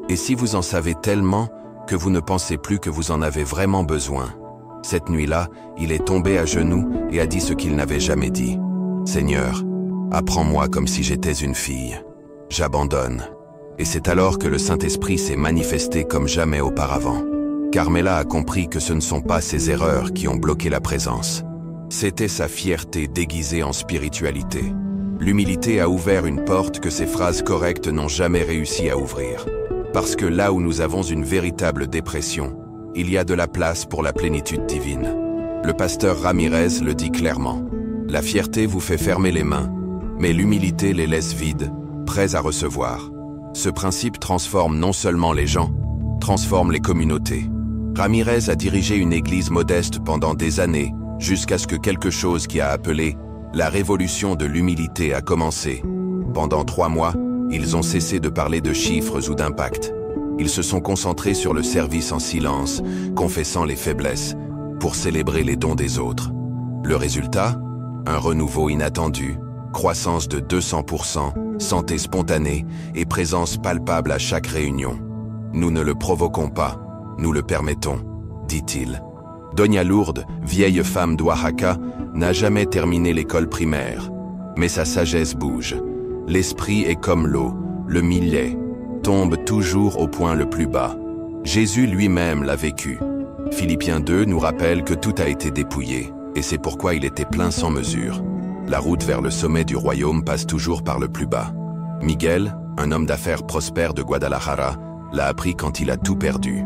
Et si vous en savez tellement que vous ne pensez plus que vous en avez vraiment besoin? Cette nuit-là, il est tombé à genoux et a dit ce qu'il n'avait jamais dit. Seigneur, apprends-moi comme si j'étais une fille. J'abandonne. Et c'est alors que le Saint-Esprit s'est manifesté comme jamais auparavant. Carmela a compris que ce ne sont pas ses erreurs qui ont bloqué la présence. C'était sa fierté déguisée en spiritualité. L'humilité a ouvert une porte que ses phrases correctes n'ont jamais réussi à ouvrir. Parce que là où nous avons une véritable dépression, il y a de la place pour la plénitude divine. Le pasteur Ramirez le dit clairement. La fierté vous fait fermer les mains, mais l'humilité les laisse vides, prêts à recevoir. Ce principe transforme non seulement les gens, transforme les communautés. Ramirez a dirigé une église modeste pendant des années, jusqu'à ce que quelque chose qui a appelé la révolution de l'humilité a commencé. Pendant 3 mois, ils ont cessé de parler de chiffres ou d'impact. Ils se sont concentrés sur le service en silence, confessant les faiblesses, pour célébrer les dons des autres. Le résultat? Un renouveau inattendu, croissance de 200%, santé spontanée et présence palpable à chaque réunion. Nous ne le provoquons pas, nous le permettons, dit-il. Doña Lourdes, vieille femme d'Oaxaca, n'a jamais terminé l'école primaire. Mais sa sagesse bouge. L'esprit est comme l'eau, le millet, tombe toujours au point le plus bas. Jésus lui-même l'a vécu. Philippiens 2 nous rappelle que tout a été dépouillé, et c'est pourquoi il était plein sans mesure. La route vers le sommet du royaume passe toujours par le plus bas. Miguel, un homme d'affaires prospère de Guadalajara, l'a appris quand il a tout perdu.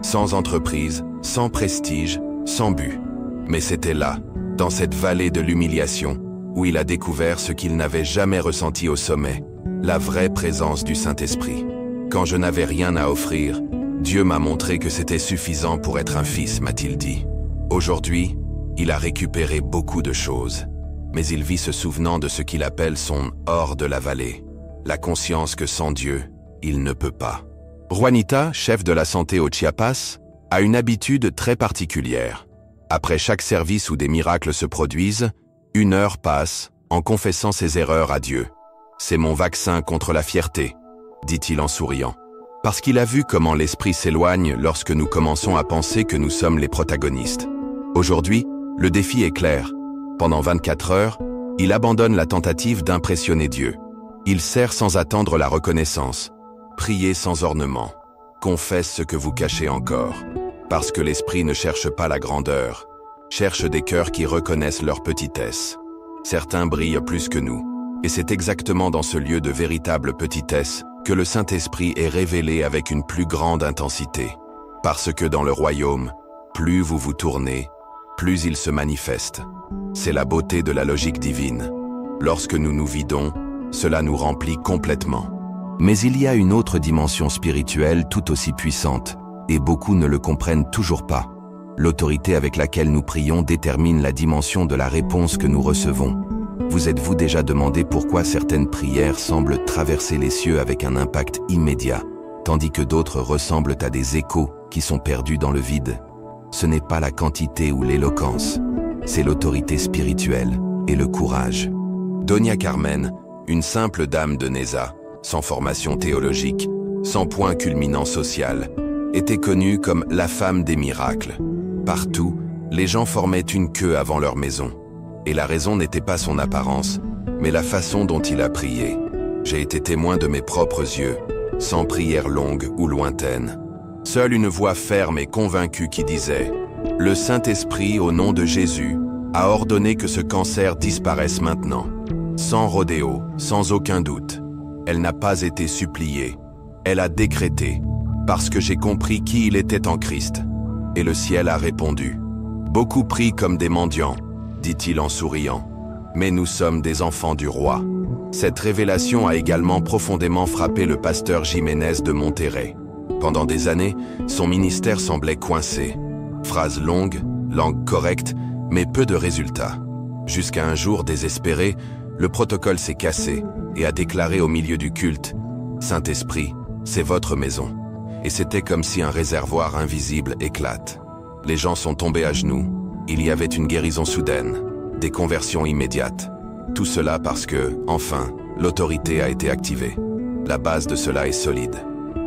Sans entreprise, sans prestige, sans but. Mais c'était là, dans cette vallée de l'humiliation, où il a découvert ce qu'il n'avait jamais ressenti au sommet, la vraie présence du Saint-Esprit. Quand je n'avais rien à offrir, Dieu m'a montré que c'était suffisant pour être un fils, m'a-t-il dit. Aujourd'hui, il a récupéré beaucoup de choses, mais il vit se souvenant de ce qu'il appelle son « hors de la vallée », la conscience que sans Dieu, il ne peut pas. Juanita, chef de la santé au Chiapas, a une habitude très particulière. Après chaque service où des miracles se produisent, 1 heure passe en confessant ses erreurs à Dieu. « C'est mon vaccin contre la fierté », dit-il en souriant. Parce qu'il a vu comment l'esprit s'éloigne lorsque nous commençons à penser que nous sommes les protagonistes. Aujourd'hui, le défi est clair. Pendant 24 heures, il abandonne la tentative d'impressionner Dieu. Il sert sans attendre la reconnaissance. Priez sans ornement. Confesse ce que vous cachez encore. Parce que l'esprit ne cherche pas la grandeur, cherche des cœurs qui reconnaissent leur petitesse. Certains brillent plus que nous. Et c'est exactement dans ce lieu de véritable petitesse que le Saint-Esprit est révélé avec une plus grande intensité. Parce que dans le royaume, plus vous vous tournez, plus il se manifeste. C'est la beauté de la logique divine. Lorsque nous nous vidons, cela nous remplit complètement. Mais il y a une autre dimension spirituelle tout aussi puissante, et beaucoup ne le comprennent toujours pas. L'autorité avec laquelle nous prions détermine la dimension de la réponse que nous recevons. Vous êtes-vous déjà demandé pourquoi certaines prières semblent traverser les cieux avec un impact immédiat, tandis que d'autres ressemblent à des échos qui sont perdus dans le vide? Ce n'est pas la quantité ou l'éloquence, c'est l'autorité spirituelle et le courage. Doña Carmen, une simple dame de Neza, sans formation théologique, sans point culminant social, était connue comme la femme des miracles. Partout, les gens formaient une queue avant leur maison. Et la raison n'était pas son apparence, mais la façon dont il a prié. J'ai été témoin de mes propres yeux, sans prière longue ou lointaine. Seule une voix ferme et convaincue qui disait « Le Saint-Esprit, au nom de Jésus, a ordonné que ce cancer disparaisse maintenant. » Sans rodéo, sans aucun doute. Elle n'a pas été suppliée. Elle a décrété « Parce que j'ai compris qui il était en Christ. » Et le ciel a répondu « Beaucoup prient comme des mendiants, dit-il en souriant. Mais nous sommes des enfants du roi. » Cette révélation a également profondément frappé le pasteur Jiménez de Monterrey. Pendant des années, son ministère semblait coincé. Phrases longues, langue correcte, mais peu de résultats. Jusqu'à un jour désespéré, le protocole s'est cassé et a déclaré au milieu du culte « Saint-Esprit, c'est votre maison. » Et c'était comme si un réservoir invisible éclate. Les gens sont tombés à genoux. Il y avait une guérison soudaine, des conversions immédiates. Tout cela parce que, enfin, l'autorité a été activée. La base de cela est solide.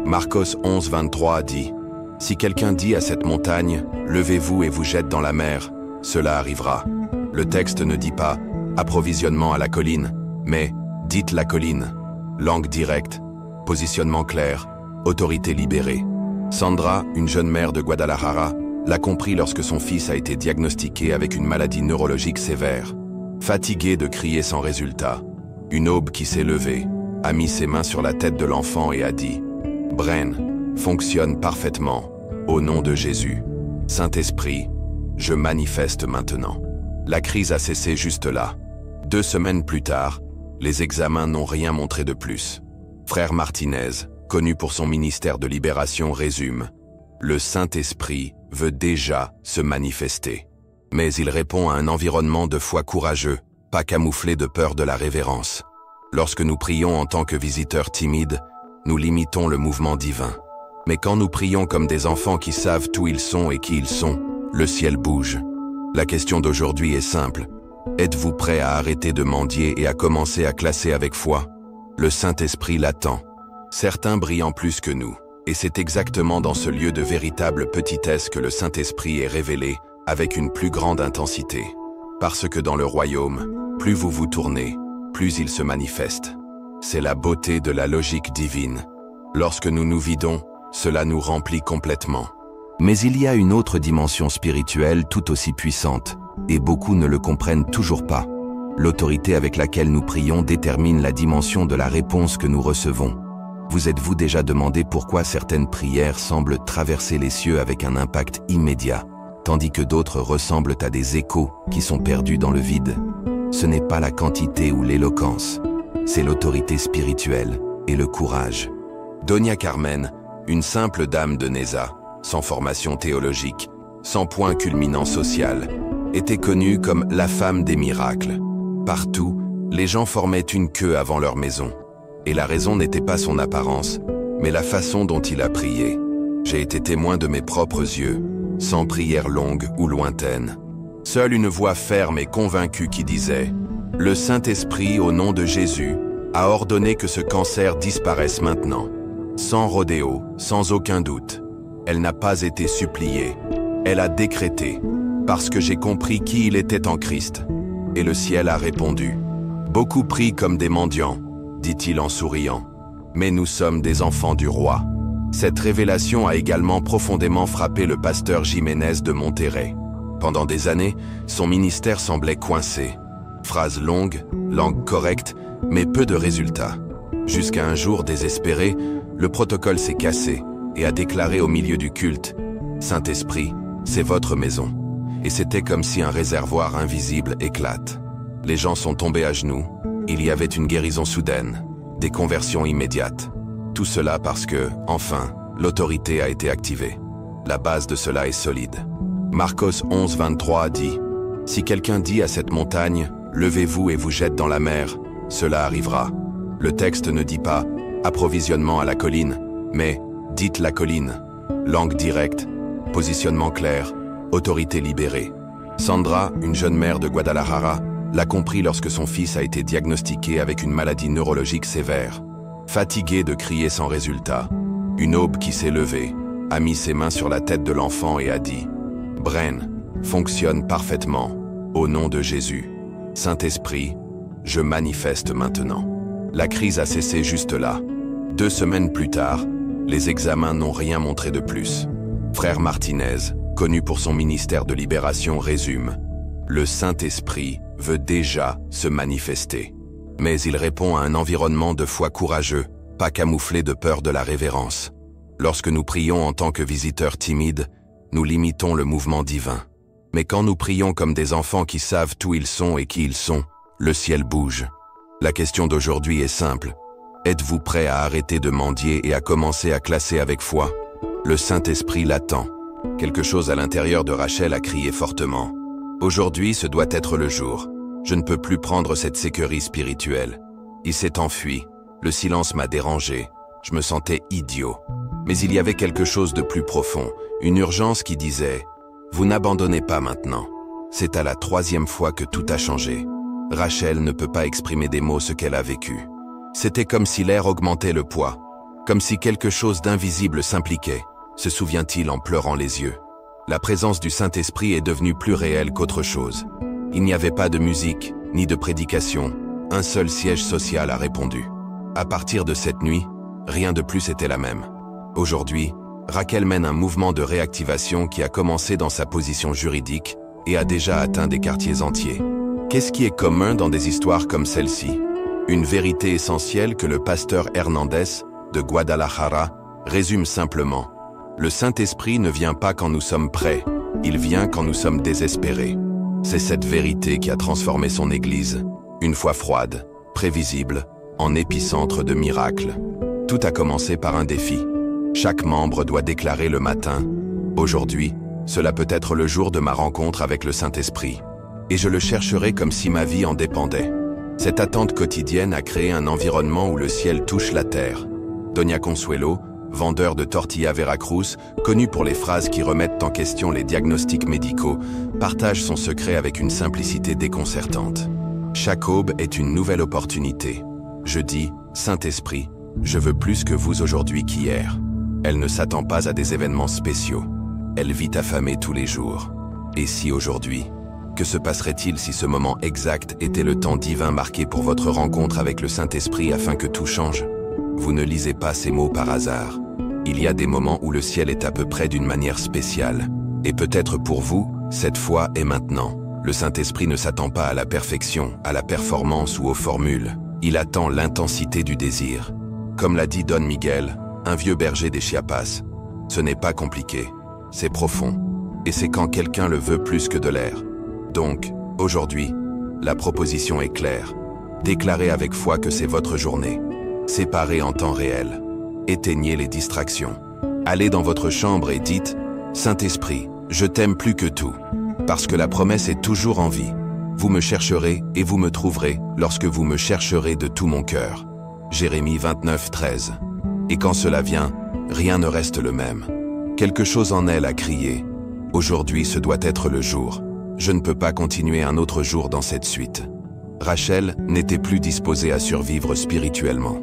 Marcos 11, 23 dit « Si quelqu'un dit à cette montagne, levez-vous et vous jette dans la mer, cela arrivera. » Le texte ne dit pas « approvisionnement à la colline », mais « dites la colline ». Langue directe, positionnement clair, autorité libérée. Sandra, une jeune mère de Guadalajara, l'a compris lorsque son fils a été diagnostiqué avec une maladie neurologique sévère. Fatiguée de crier sans résultat, une aube qui s'est levée, a mis ses mains sur la tête de l'enfant et a dit « Brain, fonctionne parfaitement, au nom de Jésus. Saint-Esprit, je manifeste maintenant. » La crise a cessé juste là. 2 semaines plus tard, les examens n'ont rien montré de plus. Frère Martinez, connu pour son ministère de libération, résume « Le Saint-Esprit veut déjà se manifester. » Mais il répond à un environnement de foi courageux, pas camouflé de peur de la révérence. Lorsque nous prions en tant que visiteurs timides, nous limitons le mouvement divin. Mais quand nous prions comme des enfants qui savent où ils sont et qui ils sont, le ciel bouge. La question d'aujourd'hui est simple. Êtes-vous prêt à arrêter de mendier et à commencer à classer avec foi? Le Saint-Esprit l'attend. Certains brillent en plus que nous. Et c'est exactement dans ce lieu de véritable petitesse que le Saint-Esprit est révélé avec une plus grande intensité. Parce que dans le royaume, plus vous vous tournez, plus il se manifeste. C'est la beauté de la logique divine. Lorsque nous nous vidons, cela nous remplit complètement. Mais il y a une autre dimension spirituelle tout aussi puissante, et beaucoup ne le comprennent toujours pas. L'autorité avec laquelle nous prions détermine la dimension de la réponse que nous recevons. Vous êtes-vous déjà demandé pourquoi certaines prières semblent traverser les cieux avec un impact immédiat, tandis que d'autres ressemblent à des échos qui sont perdus dans le vide? Ce n'est pas la quantité ou l'éloquence, c'est l'autorité spirituelle et le courage. Doña Carmen, une simple dame de Neza, sans formation théologique, sans point culminant social, était connue comme la femme des miracles. Partout, les gens formaient une queue avant leur maison. Et la raison n'était pas son apparence, mais la façon dont il a prié. J'ai été témoin de mes propres yeux, sans prière longue ou lointaine. Seule une voix ferme et convaincue qui disait « Le Saint-Esprit, au nom de Jésus, a ordonné que ce cancer disparaisse maintenant. » Sans rodéo, sans aucun doute. Elle n'a pas été suppliée. Elle a décrété « Parce que j'ai compris qui il était en Christ. » Et le ciel a répondu « Beaucoup prient comme des mendiants, dit-il en souriant. Mais nous sommes des enfants du roi. » Cette révélation a également profondément frappé le pasteur Jiménez de Monterrey. Pendant des années, son ministère semblait coincé. Phrases longues, langue correcte, mais peu de résultats. Jusqu'à un jour désespéré, le protocole s'est cassé et a déclaré au milieu du culte « Saint-Esprit, c'est votre maison. » Et c'était comme si un réservoir invisible éclate. Les gens sont tombés à genoux. Il y avait une guérison soudaine, des conversions immédiates. Tout cela parce que, enfin, l'autorité a été activée. La base de cela est solide. Marcos 11, 23 dit « Si quelqu'un dit à cette montagne, levez-vous et vous jette dans la mer, cela arrivera. » Le texte ne dit pas « approvisionnement à la colline », mais « dites la colline ». Langue directe, positionnement clair, autorité libérée. Sandra, une jeune mère de Guadalajara, l'a compris lorsque son fils a été diagnostiqué avec une maladie neurologique sévère. Fatiguée de crier sans résultat, une aube qui s'est levée, a mis ses mains sur la tête de l'enfant et a dit « Brain, fonctionne parfaitement, au nom de Jésus. Saint-Esprit, je manifeste maintenant. » La crise a cessé juste là. 2 semaines plus tard, les examens n'ont rien montré de plus. Frère Martinez, connu pour son ministère de libération, résume « Le Saint-Esprit veut déjà se manifester. Mais il répond à un environnement de foi courageux, pas camouflé de peur de la révérence. Lorsque nous prions en tant que visiteurs timides, nous limitons le mouvement divin. Mais quand nous prions comme des enfants qui savent où ils sont et qui ils sont, le ciel bouge. La question d'aujourd'hui est simple. Êtes-vous prêt à arrêter de mendier et à commencer à classer avec foi? Le Saint-Esprit l'attend. » Quelque chose à l'intérieur de Rachel a crié fortement. « Aujourd'hui, ce doit être le jour. Je ne peux plus prendre cette sécurité spirituelle. » Il s'est enfui. Le silence m'a dérangé. Je me sentais idiot. Mais il y avait quelque chose de plus profond, une urgence qui disait « Vous n'abandonnez pas maintenant. » C'est à la 3e fois que tout a changé. Rachel ne peut pas exprimer des mots ce qu'elle a vécu. C'était comme si l'air augmentait le poids, comme si quelque chose d'invisible s'impliquait, se souvient-il en pleurant les yeux. La présence du Saint-Esprit est devenue plus réelle qu'autre chose. Il n'y avait pas de musique, ni de prédication, un seul siège social a répondu. À partir de cette nuit, rien de plus était la même. Aujourd'hui, Raquel mène un mouvement de réactivation qui a commencé dans sa position juridique et a déjà atteint des quartiers entiers. Qu'est-ce qui est commun dans des histoires comme celle-ci? Une vérité essentielle que le pasteur Hernandez, de Guadalajara, résume simplement. Le Saint-Esprit ne vient pas quand nous sommes prêts, il vient quand nous sommes désespérés. C'est cette vérité qui a transformé son Église, une foi froide, prévisible, en épicentre de miracles. Tout a commencé par un défi. Chaque membre doit déclarer le matin « Aujourd'hui, cela peut être le jour de ma rencontre avec le Saint-Esprit. Et je le chercherai comme si ma vie en dépendait. » Cette attente quotidienne a créé un environnement où le ciel touche la terre. Doña Consuelo, vendeur de tortillas Veracruz, connu pour les phrases qui remettent en question les diagnostics médicaux, partage son secret avec une simplicité déconcertante. Chaque aube est une nouvelle opportunité. Je dis, Saint-Esprit, je veux plus que vous aujourd'hui qu'hier. Elle ne s'attend pas à des événements spéciaux. Elle vit affamée tous les jours. Et si aujourd'hui? Que se passerait-il si ce moment exact était le temps divin marqué pour votre rencontre avec le Saint-Esprit afin que tout change? Vous ne lisez pas ces mots par hasard. Il y a des moments où le ciel est à peu près d'une manière spéciale. Et peut-être pour vous, cette fois est maintenant. Le Saint-Esprit ne s'attend pas à la perfection, à la performance ou aux formules. Il attend l'intensité du désir. Comme l'a dit Don Miguel, un vieux berger des Chiapas, ce n'est pas compliqué, c'est profond. Et c'est quand quelqu'un le veut plus que de l'air. Donc, aujourd'hui, la proposition est claire. Déclarez avec foi que c'est votre journée. Séparez en temps réel. Éteignez les distractions. Allez dans votre chambre et dites « Saint-Esprit, je t'aime plus que tout. Parce que la promesse est toujours en vie. Vous me chercherez et vous me trouverez lorsque vous me chercherez de tout mon cœur. » Jérémie 29, 13. Et quand cela vient, rien ne reste le même. Quelque chose en elle a crié « Aujourd'hui, ce doit être le jour. Je ne peux pas continuer un autre jour dans cette suite. » Rachel n'était plus disposée à survivre spirituellement.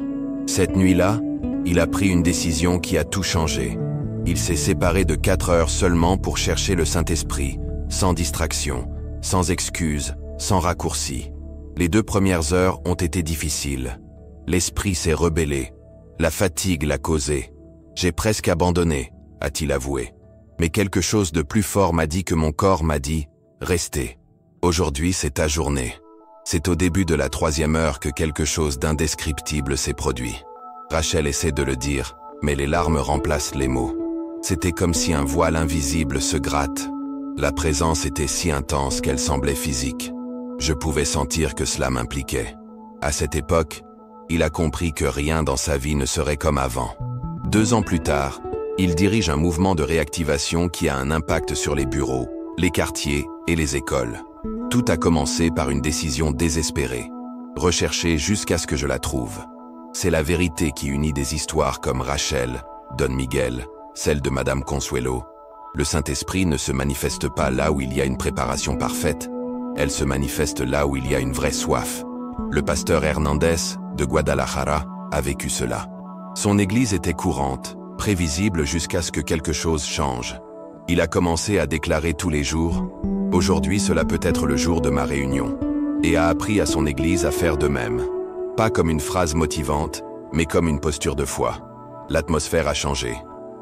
Cette nuit-là, il a pris une décision qui a tout changé. Il s'est séparé de 4 heures seulement pour chercher le Saint-Esprit, sans distraction, sans excuses, sans raccourci. Les 2 premières heures ont été difficiles. L'esprit s'est rebellé. La fatigue l'a causé. J'ai presque abandonné, a-t-il avoué. Mais quelque chose de plus fort m'a dit que mon corps m'a dit « Restez. Aujourd'hui, c'est ta journée. » C'est au début de la 3e heure que quelque chose d'indescriptible s'est produit. Rachel essaie de le dire, mais les larmes remplacent les mots. C'était comme si un voile invisible se gratte. La présence était si intense qu'elle semblait physique. Je pouvais sentir que cela m'impliquait. À cette époque, il a compris que rien dans sa vie ne serait comme avant. 2 ans plus tard, il dirige un mouvement de réactivation qui a un impact sur les bureaux, les quartiers et les écoles. Tout a commencé par une décision désespérée. Rechercher jusqu'à ce que je la trouve. C'est la vérité qui unit des histoires comme Rachel, Don Miguel, celle de Madame Consuelo. Le Saint-Esprit ne se manifeste pas là où il y a une préparation parfaite. Elle se manifeste là où il y a une vraie soif. Le pasteur Hernandez, de Guadalajara, a vécu cela. Son église était courante, prévisible jusqu'à ce que quelque chose change. Il a commencé à déclarer tous les jours « Aujourd'hui, cela peut être le jour de ma réunion » et a appris à son église à faire de même. Pas comme une phrase motivante, mais comme une posture de foi. L'atmosphère a changé.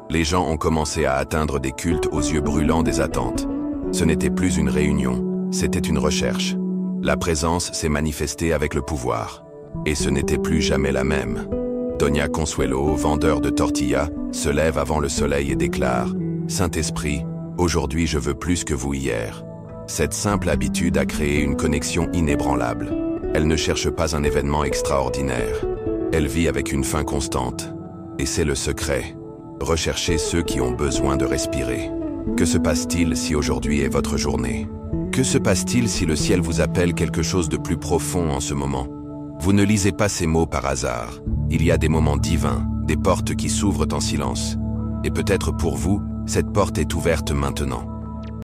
Les gens ont commencé à atteindre des cultes aux yeux brûlants des attentes. Ce n'était plus une réunion, c'était une recherche. La présence s'est manifestée avec le pouvoir. Et ce n'était plus jamais la même. Doña Consuelo, vendeur de tortillas, se lève avant le soleil et déclare « Saint-Esprit, aujourd'hui je veux plus que vous hier ». Cette simple habitude a créé une connexion inébranlable. Elle ne cherche pas un événement extraordinaire. Elle vit avec une faim constante. Et c'est le secret. Recherchez ceux qui ont besoin de respirer. Que se passe-t-il si aujourd'hui est votre journée? Que se passe-t-il si le ciel vous appelle quelque chose de plus profond en ce moment? Vous ne lisez pas ces mots par hasard. Il y a des moments divins, des portes qui s'ouvrent en silence. Et peut-être pour vous, cette porte est ouverte maintenant.